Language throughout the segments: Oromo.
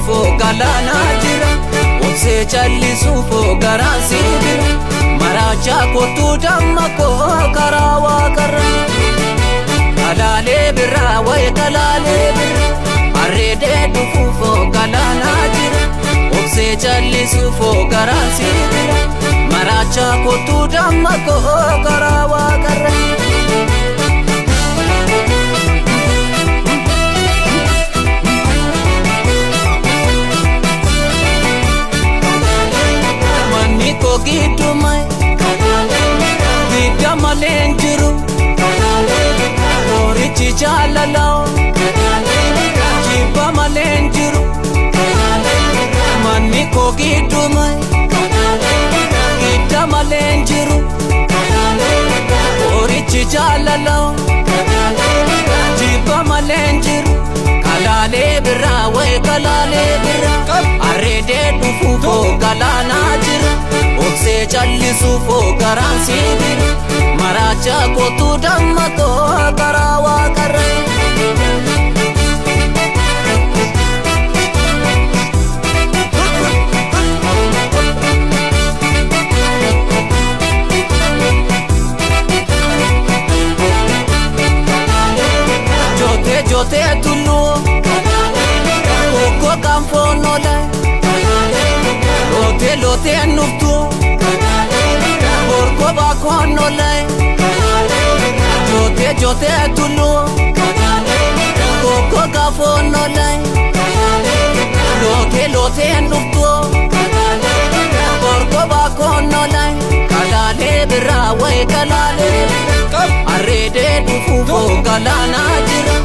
dhufuufoo galaanaa jira. Obsee jallisuufoo garaan si bira. Marachaa kottuu damma koo karaa waaqarra. Kalaalee birraa wayi kalaalee birraa. Arreedee dhufuufoo galaanaa jira. Obsee jallisuufoo garaan si bira. Marachaa kottuu damma koo karaa waaqarra. Gidumai Gidda maleen jiru Horichi jaalalao Jibba maleen jiru Manni koo gidumai Gidda maleen jiru Horichi jaalalao Jibba maleen jiru Kalaalee birraa wayi kalaalee birraa Arreedee dhufuufoo galaanaa jira. Obsee jallisuufoo garaan si bira. Marachaa kottuu damma koo karaa waaqarra. Jootee jootee tulluu Kokko kanfoon oolaa. Lootee lootee nuftuu Borko baakoon oolaa. Jootee jootee tulluu Kokko kanfoon oolaa. Lootee lootee nuftuu Borko baakoon oolaa. Kalaalee birraa wayi kalaalee Arreedee dhufuufoo galaanaa jira.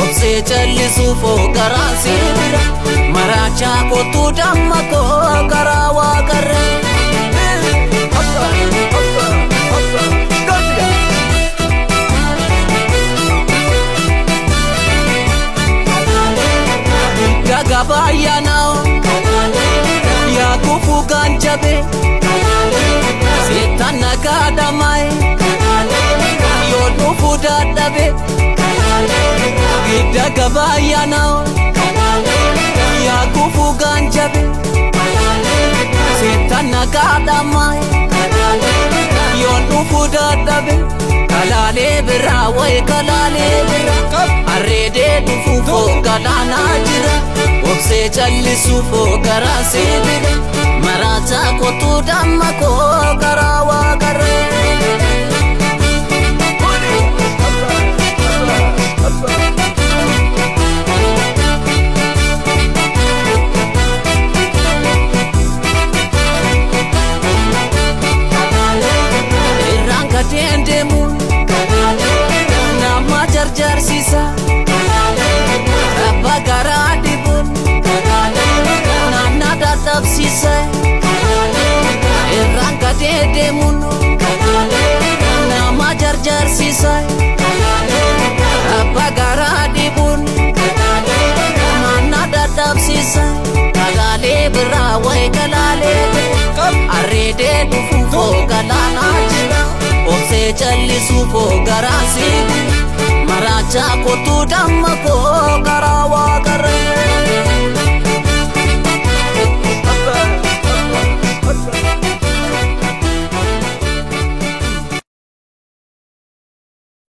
Obsee jallisuufoo garaan si bira. Marachaa kottuu damma koo karaa waaqarra. Daga baay'anaa yaa kufuu gaanjabe. Seetaan nagaa dhamaa'e yoo dhufuu dadhabe. Daga baay'anaa yaa kufuu gaanjabe. Seetaan nagaa dhamaa'e yoo dhufuu dadhabe. Kalaalee birraa wayi kalaalee birraa. Arreedee dhufuufoo galaanaa jira. Obsee jallisuufoo garaan si bira. Marachaa kottuu damma koo karaa waaqarra. Irraan gadeen deemuun nama jarjarsiisa. Rabba garaa dhibuun naannaa dadhabsiisa. Irraan gadee deemuun nama jarjarsiisa. Rabba garaa dhibuun naannaa dadhabsiisa. Kalaalee birraa wayi kalaalee birraa. Arreedee dhufuufoo galaanaa jira. Obsee jallisuufoo garaan si bira. Marachaa kottuu damma koo